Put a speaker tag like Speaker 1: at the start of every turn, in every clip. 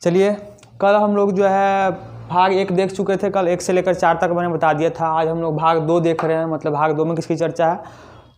Speaker 1: चलिए, कल हम लोग जो है भाग 1 देख चुके थे। कल 1 से लेकर 4 तक मैंने बता दिया था। आज हम लोग भाग 2 देख रहे हैं। मतलब भाग 2 में किसकी चर्चा है?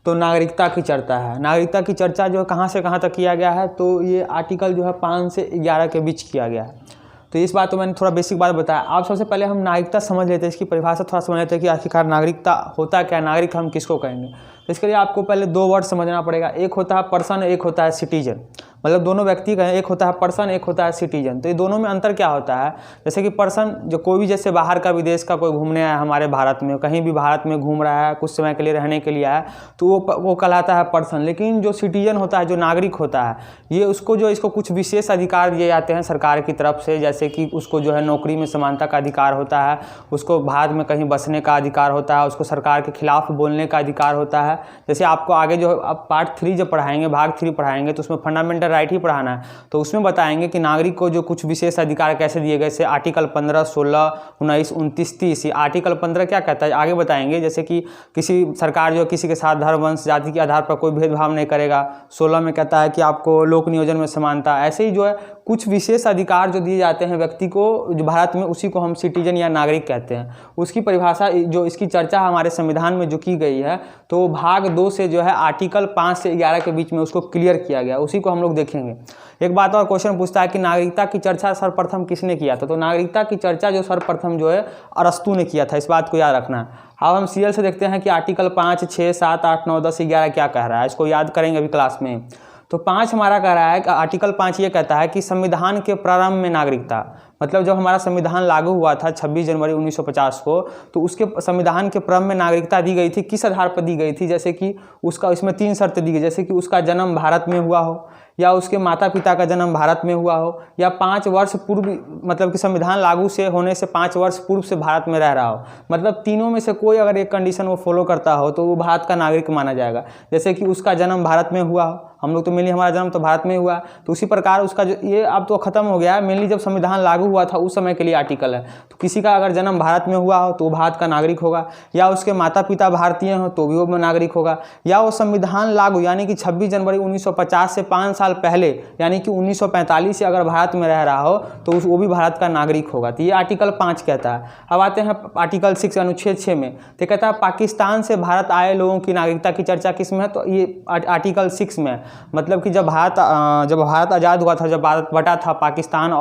Speaker 1: तो नागरिकता की चर्चा है। नागरिकता की चर्चा जो है कहाँ से कहाँ तक किया गया है? तो ये आर्टिकल जो है 5 से 11 के बीच किया गया है। तो इस बात तो मैंने थोड़ा बेसिक बात बताया। आप सबसे पहले हम नागरिकता समझ लेते हैं, इसकी परिभाषा थोड़ा समझ लेते हैं कि आखिरकार नागरिकता होता क्या, नागरिक हम किसको कहेंगे। तो इसके लिए आपको पहले 2 वर्ड समझना पड़ेगा। एक होता है पर्सन, एक होता है सिटीजन। मतलब दोनों व्यक्ति का एक होता है पर्सन, एक होता है सिटीजन। तो ये दोनों में अंतर क्या होता है? जैसे कि पर्सन जो कोई भी, जैसे बाहर का, विदेश का कोई घूमने आया हमारे भारत में, कहीं भी भारत में घूम रहा है, कुछ समय के लिए रहने के लिए आया, तो वो कहलाता है पर्सन। लेकिन जो सिटीजन होता है, जो नागरिक होता है, ये इसको कुछ विशेष अधिकार दिए जाते हैं सरकार की तरफ से। जैसे कि उसको जो है नौकरी में समानता का अधिकार होता है, उसको भारत में कहीं बसने का अधिकार होता है, उसको सरकार के खिलाफ बोलने का अधिकार होता है। जैसे आपको आगे जो अब पार्ट 3 जब पढ़ाएंगे, भाग 3 पढ़ाएंगे, तो उसमें फंडामेंटल राइट ही पढ़ाना है। तो उसमें बताएंगे कि नागरिक को जो कुछ विशेष अधिकार कैसे दिए गए। जैसे आर्टिकल 15, 16, 19, 29, 30। आर्टिकल 15 क्या कहता है आगे बताएंगे। जैसे कि किसी सरकार जो किसी के साथ धर्म, वंश, जाति के आधार पर कोई भेदभाव नहीं करेगा। 16 में कहता है कि आपको लोक नियोजन में समानता। ऐसे ही जो है कुछ विशेष अधिकार जो दिए जाते हैं व्यक्ति को जो भारत में, उसी को हम सिटीजन या नागरिक कहते हैं। उसकी परिभाषा जो इसकी चर्चा हमारे संविधान में जो की गई है, तो भाग 2 से जो है आर्टिकल 5 से 11 के बीच में उसको क्लियर किया गया। उसी को हम लोग देखेंगे। एक बात और क्वेश्चन पूछता है कि नागरिकता की चर्चा सर्वप्रथम किसने किया था? तो नागरिकता की चर्चा जो सर्वप्रथम जो है अरस्तू ने किया था। इस बात को याद रखना है। अब हम सीरियल से देखते हैं कि आर्टिकल 5, 6, 7, 8, 9, 10, 11 क्या कह रहा है। इसको याद करेंगे अभी क्लास में। तो 5 हमारा कह रहा है कि आर्टिकल 5 ये कहता है कि संविधान के प्रारंभ में नागरिकता, मतलब जब हमारा संविधान लागू हुआ था 26 जनवरी 1950 को, तो उसके संविधान के प्रारंभ में नागरिकता दी गई थी। किस आधार पर दी गई थी? जैसे कि उसका, इसमें 3 शर्तें दी गई। जैसे कि उसका जन्म भारत में हुआ हो, या उसके माता पिता का जन्म भारत में हुआ हो, या 5 वर्ष पूर्व, मतलब कि संविधान लागू से होने से 5 वर्ष पूर्व से भारत में रह रहा हो। मतलब तीनों में से कोई अगर एक कंडीशन वो फॉलो करता हो तो वो भारत का नागरिक माना जाएगा। जैसे कि उसका जन्म भारत में हुआ हो, हम लोग तो मेनली हमारा जन्म तो भारत में हुआ, तो उसी प्रकार उसका जो, ये अब तो खत्म हो गया है। मेनली जब संविधान लागू हुआ था उस समय के लिए आर्टिकल है। तो किसी का अगर जन्म भारत में हुआ हो तो वो भारत का नागरिक होगा, या उसके माता पिता भारतीय हो तो भी वो नागरिक होगा, या वो संविधान लागू यानी कि 26 जनवरी 1950 से 5 साल पहले यानी कि 1945 से अगर भारत में रह रहा हो तो वो भी भारत का नागरिक होगा। तो ये आर्टिकल 5 कहता है। अब आते हैं आर्टिकल 6 अनुच्छेद 6 में। तो कहता है पाकिस्तान से भारत आए लोगों की नागरिकता की चर्चा किस में है? तो ये आर्टिकल 6 में। मतलब कि जब भारत आज़ाद हुआ था, जब भारत बटा था पाकिस्तान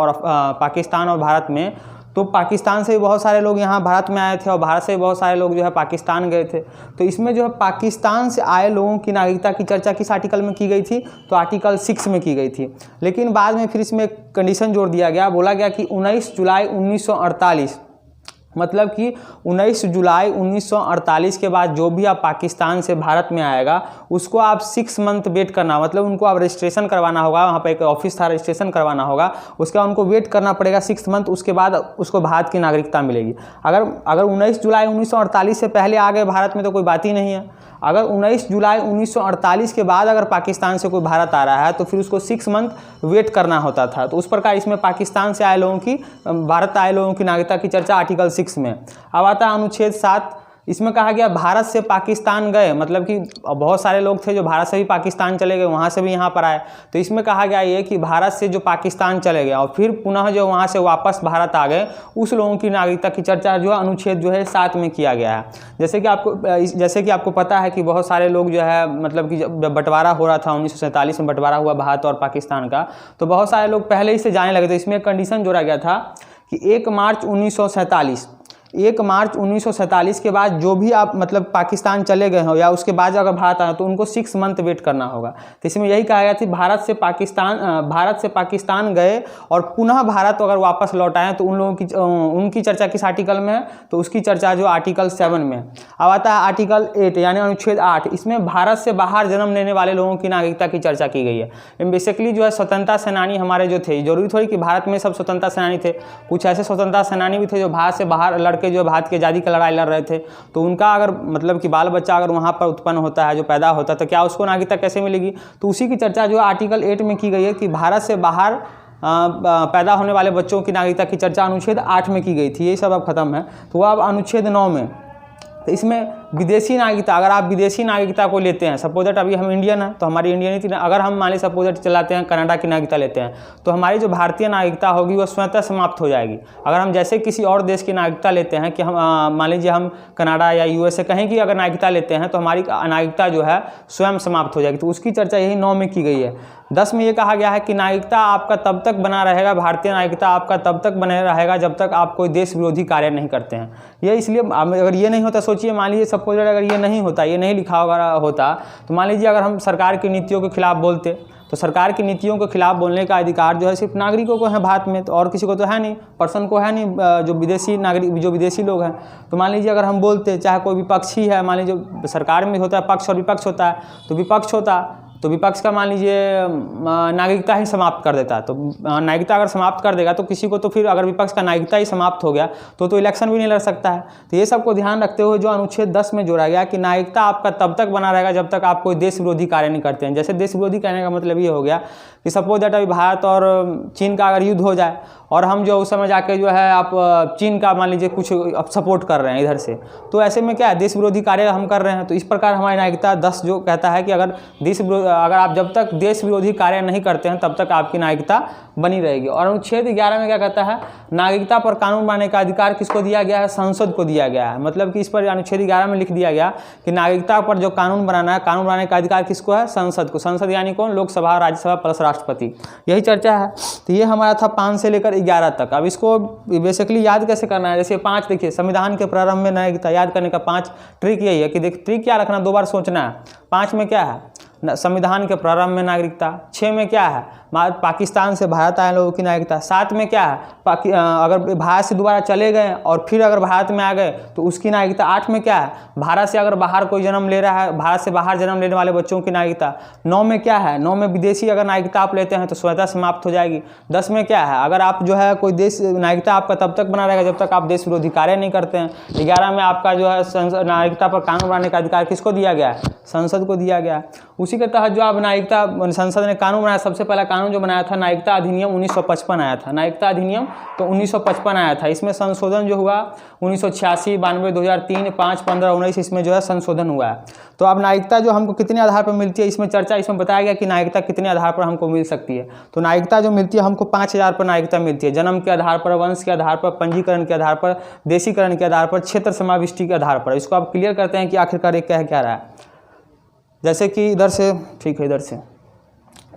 Speaker 1: और भारत में, तो पाकिस्तान से भी बहुत सारे लोग यहाँ भारत में आए थे और भारत से भी बहुत सारे लोग जो है पाकिस्तान गए थे। तो इसमें जो है पाकिस्तान से आए लोगों की नागरिकता की चर्चा किस आर्टिकल में की गई थी? तो आर्टिकल 6 में की गई थी। लेकिन बाद में फिर इसमें एक कंडीशन जोड़ दिया गया। बोला गया कि 19 जुलाई 1948, मतलब कि 19 जुलाई 1948 के बाद जो भी आप पाकिस्तान से भारत में आएगा उसको आप 6 मंथ वेट करना, मतलब उनको आप रजिस्ट्रेशन करवाना होगा। वहाँ पे एक ऑफिस था, रजिस्ट्रेशन करवाना होगा। उसके बाद उनको वेट करना पड़ेगा 6 मंथ। उसके बाद उसको भारत की नागरिकता मिलेगी। अगर 19 जुलाई 1948 से पहले आ गए भारत में तो कोई बात ही नहीं है। अगर 19 जुलाई 1948 के बाद अगर पाकिस्तान से कोई भारत आ रहा है तो फिर उसको 6 मंथ वेट करना होता था। तो उस प्रकार इसमें पाकिस्तान से आए लोगों की, भारत आए लोगों की नागरिकता की चर्चा आर्टिकल 6 में। अब आता है अनुच्छेद 7। इसमें कहा गया भारत से पाकिस्तान गए, मतलब कि बहुत सारे लोग थे जो भारत से भी पाकिस्तान चले गए, वहाँ से भी यहाँ पर आए। तो इसमें कहा गया ये कि भारत से जो पाकिस्तान चले गए और फिर पुनः जो वहाँ से वापस भारत आ गए, उस लोगों की नागरिकता की चर्चा जो है अनुच्छेद जो है 7 में किया गया है। जैसे कि आपको पता है कि बहुत सारे लोग जो है, मतलब कि जब बंटवारा हो रहा था 1947 में, बंटवारा हुआ भारत और पाकिस्तान का, तो बहुत सारे लोग पहले ही से जाने लगे। तो इसमें एक कंडीशन जोड़ा गया था कि 1 मार्च 1947 के बाद जो भी आप, मतलब पाकिस्तान चले गए हो या उसके बाद अगर भारत आए तो उनको 6 मंथ वेट करना होगा। तो इसमें यही कहा गया था भारत से पाकिस्तान गए और पुनः भारत अगर वापस लौट आए तो उन लोगों की, उनकी चर्चा किस आर्टिकल में है? तो उसकी चर्चा जो आर्टिकल 7 में। अब आता है आर्टिकल 8 यानी अनुच्छेद 8। इसमें भारत से बाहर जन्म लेने वाले लोगों की नागरिकता की चर्चा की गई है। बेसिकली जो है स्वतंत्रता सेनानी हमारे जो थे, जरूरी थोड़ी कि भारत में सब स्वतंत्रता सेनानी थे, कुछ ऐसे स्वतंत्रता सेनानी भी थे जो भारत से बाहर लड़के जो भारत की आज़ादी की लड़ाई लड़ रहे थे। तो उनका अगर, मतलब कि बाल बच्चा अगर वहाँ पर उत्पन्न होता है, जो पैदा होता है, तो क्या उसको नागरिकता कैसे मिलेगी? तो उसी की चर्चा जो आर्टिकल 8 में की गई है कि भारत से बाहर पैदा होने वाले बच्चों की नागरिकता की चर्चा अनुच्छेद 8 में की गई थी। ये सब अब खत्म है। तो अब अनुच्छेद 9 में, तो इसमें विदेशी नागरिकता, अगर आप विदेशी नागरिकता को लेते हैं, सपोज दैट अभी हम इंडियन हैं तो हमारी इंडियन थी, अगर हम मान लीजिए सपोज दैट चलाते हैं कनाडा की नागरिकता लेते हैं तो हमारी जो भारतीय नागरिकता होगी वो स्वतः समाप्त हो जाएगी। अगर हम जैसे किसी और देश की नागरिकता लेते हैं कि हम मान लीजिए हम कनाडा या यूएसए कहीं की अगर नागरिकता लेते हैं तो हमारी नागरिकता जो है स्वयं समाप्त हो जाएगी। तो उसकी चर्चा यही 9 में की गई है। 10 में ये कहा गया है कि नागरिकता आपका तब तक बना रहेगा, भारतीय नागरिकता आपका तब तक बना रहेगा जब तक आप कोई देश विरोधी कार्य नहीं करते हैं। ये इसलिए अगर ये नहीं होता, सोचिए मान लीजिए सपोज अगर ये नहीं होता, ये नहीं लिखा होता तो मान लीजिए अगर हम सरकार की नीतियों के खिलाफ बोलते तो सरकार की नीतियों के खिलाफ बोलने का अधिकार जो है सिर्फ नागरिकों को है भारत में, तो और किसी को तो है नहीं, पर्सन को है नहीं, जो विदेशी नागरिक जो विदेशी लोग हैं। तो मान लीजिए अगर हम बोलते, चाहे कोई विपक्षी है, मान लीजिए जो सरकार में होता है पक्ष और विपक्ष होता है, तो विपक्ष होता तो विपक्ष का मान लीजिए नागरिकता ही समाप्त कर देता। तो नागरिकता अगर समाप्त कर देगा तो किसी को तो फिर अगर विपक्ष का नागरिकता ही समाप्त हो गया तो इलेक्शन भी नहीं लड़ सकता है। तो ये सबको ध्यान रखते हुए जो अनुच्छेद 10 में जोड़ा गया कि नागरिकता आपका तब तक बना रहेगा जब तक आप कोई देश विरोधी कार्य नहीं करते हैं। जैसे देश विरोधी कहने का मतलब ये हो गया कि सपोज दैट अभी भारत और चीन का अगर युद्ध हो जाए और हम जो उस समय जाके जो है आप चीन का मान लीजिए कुछ सपोर्ट कर रहे हैं इधर से, तो ऐसे में क्या है, देश विरोधी कार्य हम कर रहे हैं। तो इस प्रकार हमारी नागरिकता 10 जो कहता है कि अगर आप जब तक देश विरोधी कार्य नहीं करते हैं तब तक आपकी नागरिकता बनी रहेगी। और अनुच्छेद 11 में क्या कहता है, नागरिकता पर कानून बनाने का अधिकार किसको दिया गया है, संसद को दिया गया है। मतलब कि इस पर अनुच्छेद 11 में लिख दिया गया कि नागरिकता पर जो कानून बनाना है, कानून बनाने का अधिकार किसको है, संसद को। संसद यानी कौन, लोकसभा, राज्यसभा प्लस राष्ट्रपति, यही चर्चा है। तो ये हमारा था 5 से लेकर 11 तक। अब इसको बेसिकली याद कैसे करना है, जैसे 5 देखिए, संविधान के प्रारंभ में नागरिकता, याद करने का 5 ट्रिक यही है कि देखिए ट्रिक क्या रखना, 2 बार सोचना है। 5 में क्या है, संविधान के प्रारंभ में नागरिकता। 6 में क्या है, पाकिस्तान से भारत आए लोगों की नागरिकता। 7 में क्या है, अगर भारत से दोबारा चले गए और फिर अगर भारत में आ गए तो उसकी नागरिकता। 8 में क्या है, भारत से अगर बाहर कोई जन्म ले रहा है, भारत से बाहर जन्म लेने वाले बच्चों की नागरिकता। 9 में क्या है, 9 में विदेशी अगर नागरिकता आप लेते हैं तो स्वतः समाप्त हो जाएगी। 10 में क्या है, अगर आप जो है कोई देश नागरिकता आपका तब तक बना रहेगा जब तक आप देश विरोधी कार्य नहीं करते हैं। 11 में आपका जो है नागरिकता पर कानून बनाने का अधिकार किसको दिया गया है, संसद को दिया गया। उसी के तहत जो आप नागरिकता, संसद ने कानून बनाया, सबसे पहला कानून जो बनाया था नागरिकता अधिनियम 1955 आया था। नागरिकता अधिनियम तो 1955 आया था। इसमें संशोधन जो हुआ 1986, 92, 2003, 5, 15, 19 इसमें जो है संशोधन हुआ है। तो अब नागरिकता जो हमको कितने आधार पर मिलती है, इसमें चर्चा, इसमें बताया गया कि नागरिकता कितने आधार पर हमको मिल सकती है। तो नागरिकता जो मिलती है हमको 5000 पर नागरिकता मिलती है, जन्म के आधार पर, वंश के आधार पर, पंजीकरण के आधार पर, देशीकरण के आधार पर, क्षेत्र समाविष्टि के आधार पर। इसको आप क्लियर करते हैं कि आखिरकार ये कह क्या रहा है। जैसे कि इधर से, ठीक है, इधर से,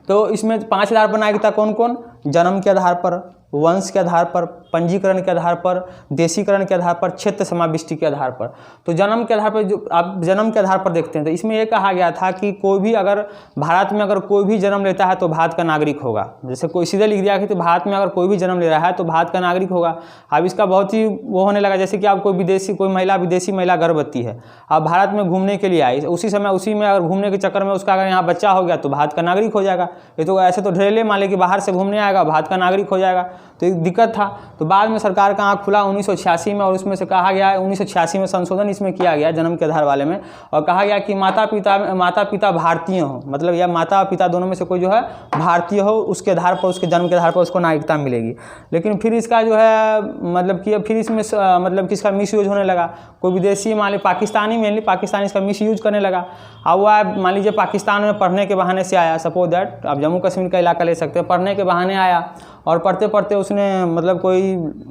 Speaker 1: तो इसमें 5000 पर नागरिकता कौन कौन, जन्म के आधार पर, वंश के आधार पर, पंजीकरण के आधार पर, देशीकरण के आधार पर, क्षेत्र समाविष्टि के आधार पर। तो जन्म के आधार पर, जो आप जन्म के आधार पर देखते हैं तो इसमें यह कहा गया था कि कोई भी अगर भारत में अगर कोई भी जन्म लेता है तो भारत का नागरिक होगा। जैसे कोई सीधे लिख दिया कि भारत में अगर कोई भी जन्म ले रहा है तो भारत का नागरिक होगा। अब इसका बहुत ही वो होने लगा, जैसे कि आप कोई विदेशी महिला गर्भवती है, आप भारत में घूमने के लिए आई, उसी में अगर घूमने के चक्कर में उसका अगर यहाँ बच्चा हो गया तो भारत का नागरिक हो जाएगा। ये तो ऐसे तो ढेले मान ले कि बाहर से घूमने आएगा, भारत का नागरिक हो जाएगा। तो एक दिक्कत था। तो बाद में सरकार का आँख खुला 1986 में, और उसमें से कहा गया 1986 में संशोधन इसमें किया गया जन्म के आधार वाले में, और कहा गया कि माता पिता भारतीय हो, मतलब या माता पिता दोनों में से कोई जो है भारतीय हो, उसके आधार पर, उसके जन्म के आधार पर उसको नागरिकता मिलेगी। लेकिन फिर इसका जो है मतलब कि फिर इसमें मतलब कि इसका मिस यूज होने लगा। कोई विदेशी मान लीजिए पाकिस्तानी, मेनली पाकिस्तानी इसका मिस यूज करने लगा। अब वह मान लीजिए पाकिस्तान में पढ़ने के बहाने से आया, सपोज दैट आप जम्मू कश्मीर का इलाका ले सकते हैं, पढ़ने के बहाने आया और पढ़ते पढ़ते उसने मतलब कोई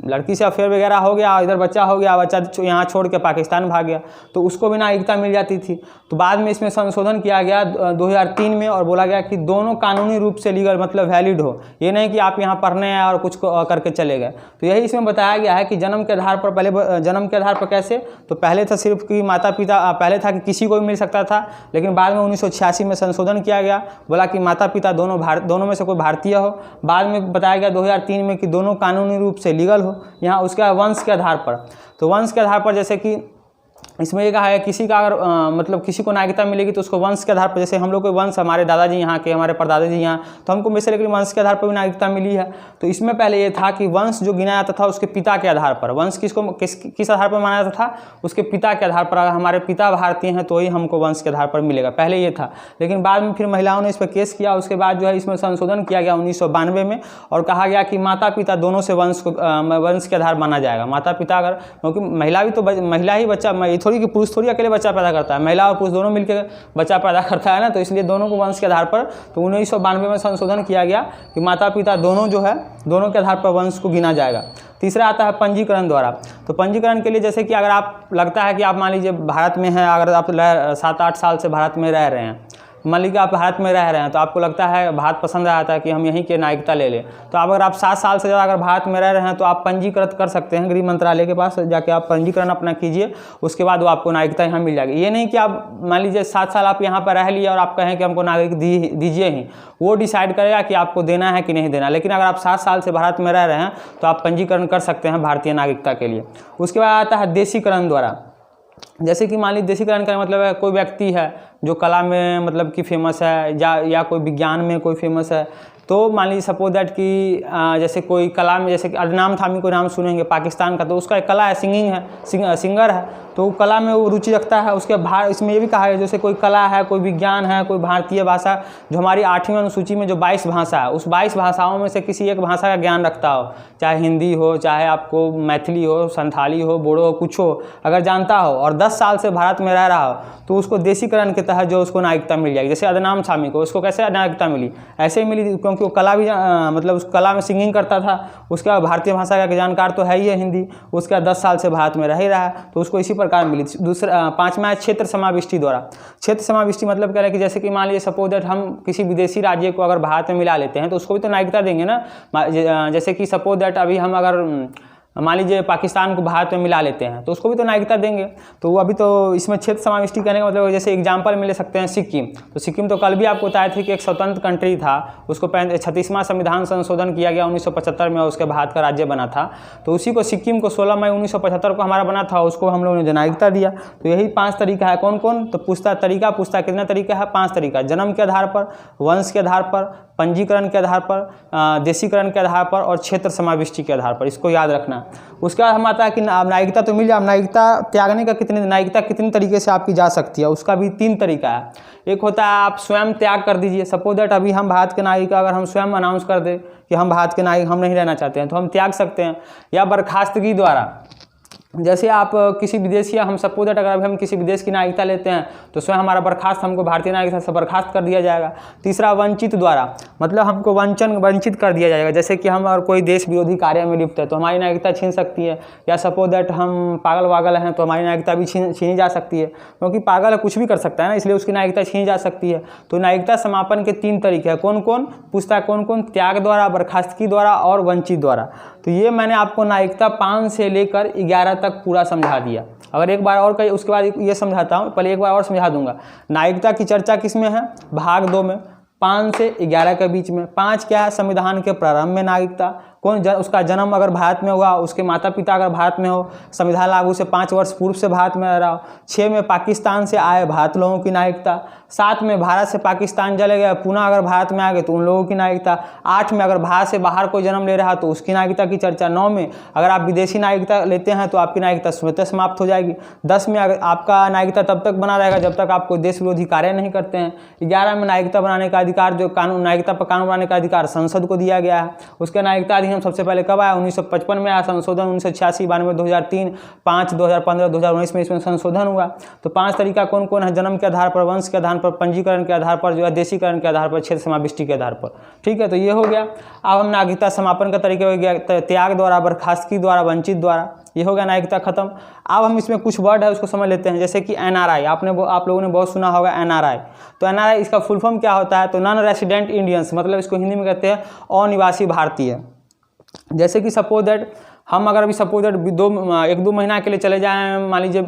Speaker 1: लड़की से अफेयर वगैरह हो गया, इधर बच्चा हो गया, बच्चा यहाँ छोड़ के पाकिस्तान भाग गया, तो उसको भी नागरिकता मिल जाती थी। तो बाद में इसमें संशोधन किया गया 2003 में, और बोला गया कि दोनों कानूनी रूप से लीगल, मतलब वैलिड हो। ये नहीं कि आप यहाँ पढ़ने आए और कुछ करके चले गए। तो यही इसमें बताया गया है कि जन्म के आधार पर, पहले जन्म के आधार पर कैसे, तो पहले था सिर्फ कि माता पिता, पहले था कि किसी को भी मिल सकता था, लेकिन बाद में 1986 में संशोधन किया गया, बोला कि माता पिता दोनों में से कोई भारतीय हो। बाद में बताया गया 2003 में कि दोनों कानूनी रूप से लीगल हो। यहाँ उसका वंश के आधार पर, तो वंश के आधार पर जैसे कि इसमें ये कहा है किसी का अगर मतलब किसी को नागरिकता मिलेगी तो उसको वंश के आधार पर, जैसे हम लोग को वंश, हमारे दादाजी यहाँ के, हमारे परदादा जी यहाँ, तो हमको वैसे लेकिन वंश के आधार पर भी नागरिकता मिली है। तो इसमें पहले ये था कि वंश जो गिना जाता था उसके पिता के आधार पर, वंश किस आधार पर माना जाता था, उसके पिता के आधार पर। अगर हमारे पिता भारतीय हैं तो ही हमको वंश के आधार पर मिलेगा, पहले ये था। लेकिन बाद में फिर महिलाओं ने इस पर केस किया, उसके बाद जो है इसमें संशोधन किया गया 1992 में, और कहा गया कि माता पिता दोनों से वंश के आधार माना जाएगा। माता पिता अगर, क्योंकि महिला भी तो महिला ही बच्चा, ये थोड़ी कि पुरुष थोड़ी अकेले बच्चा पैदा करता है, महिला और पुरुष दोनों मिलकर बच्चा पैदा करता है ना। तो इसलिए दोनों को वंश के आधार पर तो 1992 में संशोधन किया गया कि माता पिता दोनों जो है दोनों के आधार पर वंश को गिना जाएगा। तीसरा आता है पंजीकरण द्वारा। तो पंजीकरण के लिए जैसे कि अगर आप लगता है कि आप मान लीजिए भारत में हैं, अगर आप 7-8 साल से भारत में रह रहे हैं, मान लीजिए आप भारत में रह रहे हैं, तो आपको लगता है भारत पसंद आता है कि हम यहीं के नागरिकता ले लें, तो अगर आप 7 साल से ज़्यादा अगर भारत में रह रहे हैं तो आप पंजीकृत कर सकते हैं, गृह मंत्रालय के पास जाके आप पंजीकरण अपना कीजिए, उसके बाद वो आपको नागरिकता यहाँ मिल जाएगी। ये नहीं कि आप मान लीजिए 7 साल आप यहाँ पर रह लिए और आप कहें कि हमको नागरिक दीजिए ही, वो डिसाइड करेगा कि आपको देना है कि नहीं देना। लेकिन अगर आप 7 साल से भारत में रह रहे हैं तो आप पंजीकरण कर सकते हैं भारतीय नागरिकता के लिए। उसके बाद आता है देशीकरण द्वारा। जैसे कि मान लीजिए देशीकरण का मतलब है कोई व्यक्ति है जो कला में मतलब कि फेमस है या कोई विज्ञान में कोई फेमस है, तो मान लीजिए सपोज दैट कि जैसे कोई कला में, जैसे कि अदनाम थामी को नाम सुनेंगे पाकिस्तान का, तो उसका एक कला है, सिंगिंग है, सिंगर है, तो वो कला में वो रुचि रखता है। उसके इसमें ये भी कहा है जैसे कोई कला है, कोई विज्ञान है, कोई भारतीय भाषा, जो हमारी 8वीं अनुसूची में जो 22 भाषा है, उस 22 भाषाओं में से किसी एक भाषा का ज्ञान रखता हो, चाहे हिंदी हो, चाहे आपको मैथिली हो, संथाली हो, बोडो हो, कुछ हो, अगर जानता हो और 10 साल से भारत में रह रहा हो, तो उसको देशीकरण के तहत जो उसको नागरिकता मिल जाएगी। जैसे अदनाम थामी को, उसको कैसे नागरिकता मिली? ऐसे ही मिली क्योंकि वो कला भी मतलब उस कला में सिंगिंग करता था, उसके बाद भारतीय भाषा का जानकार तो है ही है हिंदी, उसके बाद 10 साल से भारत में रह ही रहा है, तो उसको इसी प्रकार मिली। दूसरा 5वां है क्षेत्र समाविष्टि द्वारा। क्षेत्र समाविष्टि मतलब कह रहे हैं कि जैसे कि मान लीजिए सपोज दैट हम किसी विदेशी राज्य को अगर भारत में मिला लेते हैं तो उसको भी तो नागरिकता देंगे ना। जैसे कि सपोज दैट अभी हम अगर मान लीजिए पाकिस्तान को भारत में मिला लेते हैं तो उसको भी तो नागरिकता देंगे। तो वो अभी तो इसमें क्षेत्र समाविष्टि कहने का मतलब जैसे एग्जाम्पल में ले सकते हैं सिक्किम। तो सिक्किम तो कल भी आपको बताया था कि एक स्वतंत्र कंट्री था, उसको 36वां संविधान संशोधन किया गया 1975 में, उसके भारत का राज्य बना था। तो उसी को सिक्किम को 16 मई 1975 को हमारा बना था, उसको हम लोगों ने नागरिकता दिया। तो यही 5 तरीका है। कौन कौन? तो पूछता कितना तरीका है? 5 तरीका। जन्म के आधार पर, वंश के आधार पर, पंजीकरण के आधार पर, देशीकरण के आधार पर और क्षेत्र समाविष्टि के आधार पर। इसको याद रखना। उसके बाद हम आता है कि नागरिकता तो मिल जाए, नागरिकता त्यागने का नागरिकता कितने तरीके से आपकी जा सकती है, उसका भी 3 तरीका है। एक होता है आप स्वयं त्याग कर दीजिए। सपोज दैट अभी हम भारत के नागरिक अगर हम स्वयं अनाउंस कर दें कि हम भारत के नागरिक हम नहीं रहना चाहते हैं तो हम त्याग सकते हैं। या बर्खास्तगी द्वारा, जैसे आप किसी विदेश या हम सपोज दैट अगर हम किसी विदेश की नागरिकता लेते हैं तो स्वयं हमारा बर्खास्त, हमको भारतीय नागरिकता से बर्खास्त कर दिया जाएगा। तीसरा वंचित द्वारा, मतलब हमको वंचित कर दिया जाएगा। जैसे कि हम अगर कोई देश विरोधी कार्य में लिप्त है तो हमारी नागरिकता छीन सकती है। या सपोज दैट हम पागल वागल हैं तो हमारी नागरिकता भी छीनी जा सकती है, क्योंकि पागल कुछ भी कर सकता है ना, इसलिए उसकी नागरिकता छीनी जा सकती है। तो नागरिकता समापन के 3 तरीके हैं। कौन कौन? पूछता है कौन कौन? त्याग द्वारा, बर्खास्तगी द्वारा और वंचित द्वारा। तो ये मैंने आपको नागरिकता 5 से लेकर 11 तक पूरा समझा दिया। अगर एक बार और कहीं उसके बाद ये समझाता हूँ, पहले एक बार और समझा दूंगा। नागरिकता की चर्चा किस में है? भाग 2 में, 5 से 11 के बीच में। 5 क्या है? संविधान के प्रारंभ में नागरिकता, उसका जन्म अगर भारत में हुआ, उसके माता पिता अगर भारत में हो, संविधान लागू से 5 वर्ष पूर्व से भारत में रह रहा हो। 6 में पाकिस्तान से आए भारत लोगों की नागरिकता। 7 में भारत से पाकिस्तान चले गए, पुनः अगर भारत में आ गए तो उन लोगों की नागरिकता। 8 में अगर भारत से बाहर कोई जन्म ले रहा तो उसकी नागरिकता की चर्चा। 9 में अगर आप विदेशी नागरिकता लेते हैं तो आपकी नागरिकता स्वतः समाप्त हो जाएगी। 10 में अगर आपका नागरिकता तब तक बना रहेगा जब तक आप कोई देश विरोधी कार्य नहीं करते हैं। 11 में नागरिकता बनाने का अधिकार, जो कानून नागरिकता पर कानून बनाने का अधिकार संसद को दिया गया है। उसके नागरिकता अधिनियम सबसे पहले कब आया? 1955 में आया संशोधन। 1986, 92, 2003, 5, 2015, 2019 में इसमें संशोधन हुआ। तो 5 तरीका कौन कौन है? जन्म के आधार पर, वंश के आधार पर, पंजीकरण के आधार पर, जो है देशीकरण के आधार पर, क्षेत्र समाविष्टि के आधार पर। ठीक है, तो ये हो गया। अब हम नागरिकता समापन का तरीका हो गया, त्याग द्वारा, बर्खास्तगी द्वारा, वंचित द्वारा, ये हो गया नागरिकता खत्म। अब हम इसमें कुछ वर्ड है उसको समझ लेते हैं। जैसे कि NRI, आप लोगों ने बहुत सुना होगा NRI। तो NRI इसका फुल फॉर्म क्या होता है? तो नॉन रेसिडेंट इंडियंस, मतलब इसको हिंदी में कहते हैं अनिवासी भारतीय। जैसे कि सपोज दैट हम अगर अभी सपोज दैट 1-2 महीना के लिए चले जाएं, मान लीजिए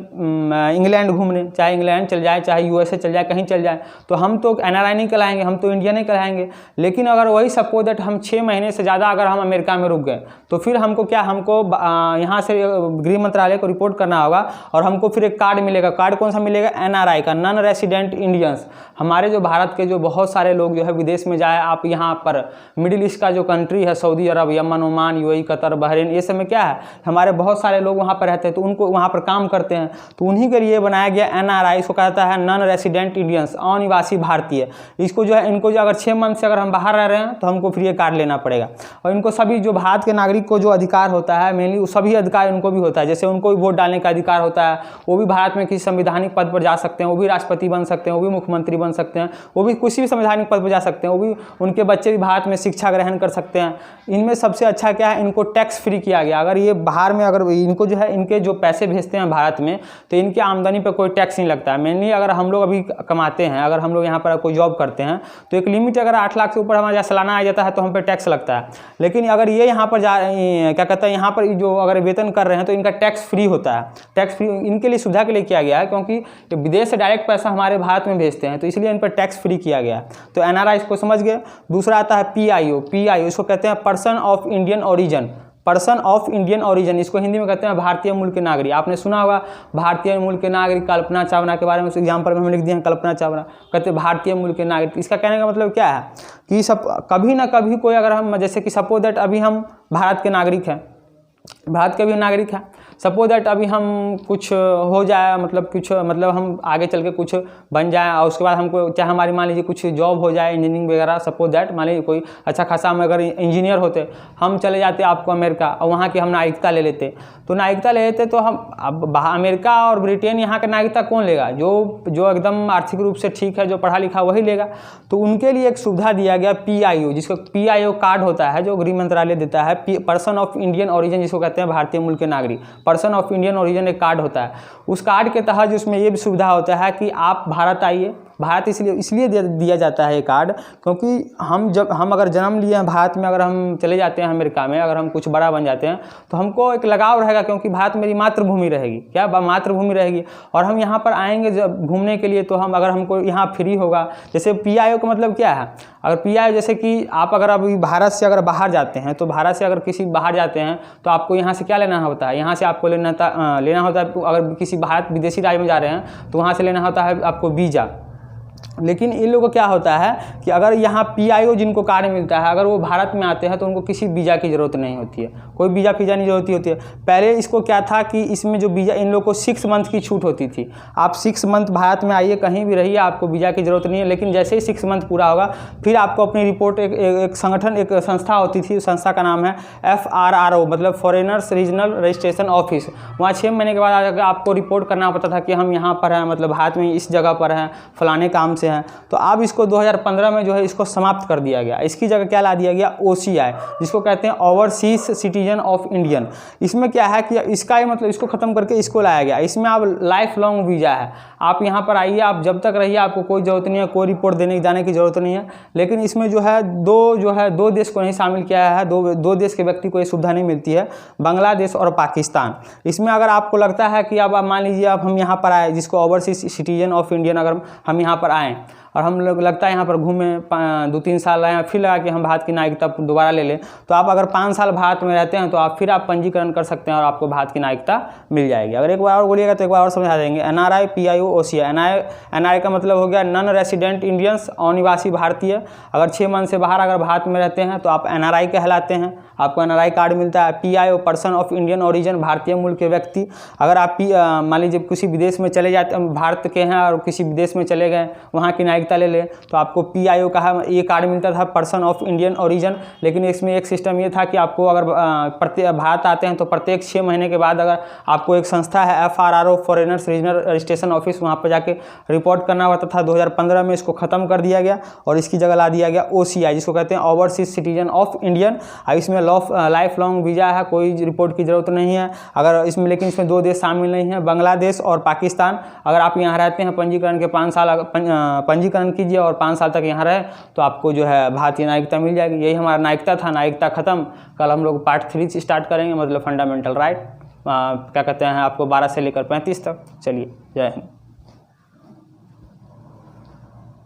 Speaker 1: इंग्लैंड घूमने, चाहे इंग्लैंड चल जाए, चाहे USA चल जाए, कहीं चल जाए, तो हम तो NRI नहीं कहलाएंगे, हम तो इंडियन ही कहलाएंगे। लेकिन अगर वही सपोज दैट हम 6 महीने से ज़्यादा अगर हम अमेरिका में रुक गए तो फिर हमको यहाँ से गृह मंत्रालय को रिपोर्ट करना होगा और हमको फिर एक कार्ड मिलेगा। कार्ड कौन सा मिलेगा? NRI का, नॉन रेसिडेंट इंडियंस। हमारे जो भारत के जो बहुत सारे लोग जो है विदेश में जाए, आप यहाँ पर मिडिल ईस्ट का जो कंट्री है, Saudi Arab, Yemen, Oman, UAE, Qatar, Bahrain, ये सब में क्या है, हमारे बहुत सारे लोग वहाँ पर रहते हैं, तो उनको वहाँ पर काम करते हैं, तो उन्हीं के लिए बनाया गया NRI, इसको कहता है नॉन रेसिडेंट इंडियंस, अनिवासी भारतीय। इसको जो है, इनको जो अगर 6 मंथ से अगर हम बाहर रह रहे हैं तो हमको फ्री कार्ड लेना पड़ेगा। और इनको सभी जो भारत के नागरिक को जो अधिकार होता है, मेनली सभी अधिकार इनको भी होता है। जैसे उनको भी वोट डालने का अधिकार होता है, वो भी भारत में किसी संवैधानिक पद पर जा सकते हैं, वो भी राष्ट्रपति बन सकते हैं, वो भी मुख्यमंत्री बन सकते हैं, वो भी किसी भी संवैधानिक पद पर जा सकते हैं, वो भी, उनके बच्चे भी भारत में शिक्षा ग्रहण कर सकते हैं। इनमें सबसे अच्छा क्या है, इनको टैक्स फ्री किया गया। अगर ये बाहर में अगर इनको जो है, इनके जो पैसे भेजते हैं भारत में, तो इनकी आमदनी पर कोई टैक्स नहीं लगता है। मेनली अगर हम लोग अभी कमाते हैं, अगर हम लोग यहाँ पर कोई जॉब करते हैं, तो एक लिमिट अगर 8 लाख से ऊपर हमारा सालाना आ जाता है तो हम पे टैक्स लगता है। लेकिन अगर ये यहाँ पर क्या कहते हैं, यहाँ पर जो अगर वेतन कर रहे हैं तो इनका टैक्स फ्री होता है। टैक्स फ्री इनके लिए सुविधा के लिए किया गया है, क्योंकि विदेश से डायरेक्ट पैसा हमारे भारत में भेजते हैं, तो इसलिए इन पर टैक्स फ्री किया गया है। तो NRI इसको समझ गए। दूसरा आता है PIO। इसको कहते हैं person of Indian origin. Person of Indian origin, इसको हिंदी में कहते हैं भारतीय मूल के नागरिक। आपने सुना होगा भारतीय मूल के नागरिक, कल्पना चावला के बारे में एग्जाम्पल में हम लिख दिए हैं, कल्पना चावला कहते हैं भारतीय मूल के नागरिक। इसका कहने का मतलब क्या है कि सब कभी ना कभी कोई, अगर हम जैसे कि सपोज दैट अभी हम भारत के नागरिक हैं, भारत के भी नागरिक हैं, सपोज दैट अभी हम कुछ हो जाए, मतलब हम आगे चल के कुछ बन जाए, और उसके बाद हमको चाहे हमारी मान लीजिए कुछ जॉब हो जाए, इंजीनियरिंग वगैरह, सपोज दैट मान लीजिए कोई अच्छा खासा हम अगर इंजीनियर होते, हम चले जाते आपको अमेरिका, और वहाँ की हम नागरिकता ले लेते, तो नागरिकता ले लेते, तो हम अब अमेरिका और ब्रिटेन यहाँ का नागरिकता कौन लेगा? जो एकदम आर्थिक रूप से ठीक है, जो पढ़ा लिखा वही लेगा। तो उनके लिए एक सुविधा दिया गया PIO, जिसको PIO कार्ड होता है, जो गृह मंत्रालय देता है, पर्सन ऑफ इंडियन ओरिजिन, जिसको कहते हैं भारतीय मूल के नागरिक। पर्सन ऑफ इंडियन ओरिजिन एक कार्ड होता है। उस कार्ड के तहत उसमें ये भी सुविधा होता है कि आप भारत आइए। भारत इसलिए दिया जाता है ये कार्ड, क्योंकि हम अगर जन्म लिए हैं भारत में, अगर हम चले जाते हैं अमेरिका में, अगर हम कुछ बड़ा बन जाते हैं, तो हमको एक लगाव रहेगा, क्योंकि भारत मेरी मातृभूमि रहेगी। क्या मातृभूमि रहेगी? और हम यहाँ पर आएंगे जब घूमने के लिए, तो अगर हमको यहाँ फ्री होगा। जैसे PIO का मतलब क्या है? अगर PIO जैसे कि आप अगर अभी भारत से अगर बाहर जाते हैं, तो भारत से अगर किसी बाहर जाते हैं, तो आपको यहाँ से क्या लेना होता है? यहाँ से आपको लेना होता है, अगर किसी भारत विदेशी राज्य में जा रहे हैं, तो वहाँ से लेना होता है आपको वीज़ा। लेकिन इन लोगों को क्या होता है कि अगर यहाँ PIO जिनको कार्ड मिलता है, अगर वो भारत में आते हैं, तो उनको किसी वीज़ा की ज़रूरत नहीं होती है, कोई वीज़ा नहीं जरूरत होती है। पहले इसको क्या था कि इसमें जो वीज़ा, इन लोगों को 6 मंथ की छूट होती थी। आप 6 मंथ भारत में आइए, कहीं भी रहिए, आपको वीज़ा की ज़रूरत नहीं है। लेकिन जैसे ही 6 मंथ पूरा होगा, फिर आपको अपनी रिपोर्ट एक संस्था होती थी, संस्था का नाम है FRRO, मतलब फॉरेनर्स रीजनल रजिस्ट्रेशन ऑफिस। वहाँ 6 महीने के बाद आपको रिपोर्ट करना पड़ता था कि हम यहाँ पर हैं, मतलब भारत में इस जगह पर हैं, फलाने काम से हैं। तो अब इसको 2015 में जो है इसको समाप्त कर दिया गया। इसकी जगह क्या ला दिया गया? OCI, जिसको कहते हैं ओवरसीज सिटीजन ऑफ इंडियन। इसमें क्या है कि इसका मतलब इसको खत्म करके इसको लाया गया। इसमें अब लाइफ लॉन्ग वीज़ा है, आप यहाँ पर आइए, आप जब तक रहिए, आपको कोई ज़रूरत नहीं है, कोई रिपोर्ट जाने की ज़रूरत नहीं है। लेकिन इसमें जो है दो देश को नहीं शामिल किया है, दो देश के व्यक्ति को ये सुविधा नहीं मिलती है, बांग्लादेश और पाकिस्तान। इसमें अगर आपको लगता है कि अब मान लीजिए अब हम यहाँ पर आए, जिसको ओवरसीज सिटीजन ऑफ इंडियन, अगर हम यहाँ पर आएँ और हम लोग लगता है यहाँ पर घूमें 2-3 साल आए, फिर लगा कि हम भारत की नागरिकता दोबारा ले लें, तो आप अगर 5 साल भारत में रहते हैं, तो आप पंजीकरण कर सकते हैं और आपको भारत की नागरिकता मिल जाएगी। अगर एक बार और बोलिएगा तो एक बार और समझा देंगे। NRI, PIO, OCI। NRI का मतलब हो गया नॉन रेसिडेंट इंडियंस, अनिवासी भारतीय। अगर 6 मंथ से बाहर अगर भारत में रहते हैं, तो आप NRI कहलाते हैं, आपको NRI कार्ड मिलता है। PIO, person of Indian origin, भारतीय मूल के व्यक्ति। अगर आप मान लीजिए किसी विदेश में चले जाते, भारत के हैं और किसी विदेश में चले गए, वहाँ की नागरिकता ले ले, तो आपको PIO का ये कार्ड मिलता था, पर्सन ऑफ इंडियन ओरिजिन। लेकिन इसमें एक सिस्टम ये था कि आपको अगर भारत आते हैं, तो प्रत्येक 6 महीने के बाद अगर आपको एक संस्था है FRRO, foreigners regional registration office, वहाँ पर जाके रिपोर्ट करना होता था। 2015 में इसको खत्म कर दिया गया और इसकी जगह ला दिया गया OCI, जिसको कहते हैं ओवरसीज सिटीजन ऑफ इंडियन। इसमें लाइफ लॉन्ग वीज़ा है, कोई रिपोर्ट की ज़रूरत नहीं है। अगर इसमें, लेकिन इसमें 2 देश शामिल नहीं है, बांग्लादेश और पाकिस्तान। अगर आप यहाँ रहते हैं, पंजीकरण के 5 साल पंजीकरण कीजिए और 5 साल तक यहाँ रहे, तो आपको जो है भारतीय नागरिकता मिल जाएगी। यही हमारा नागरिकता था, नागरिकता खत्म। कल हम लोग पार्ट 3 स्टार्ट करेंगे, मतलब फंडामेंटल राइट, क्या कहते हैं, आपको 12 से लेकर 35 तक। चलिए, जय हिंद।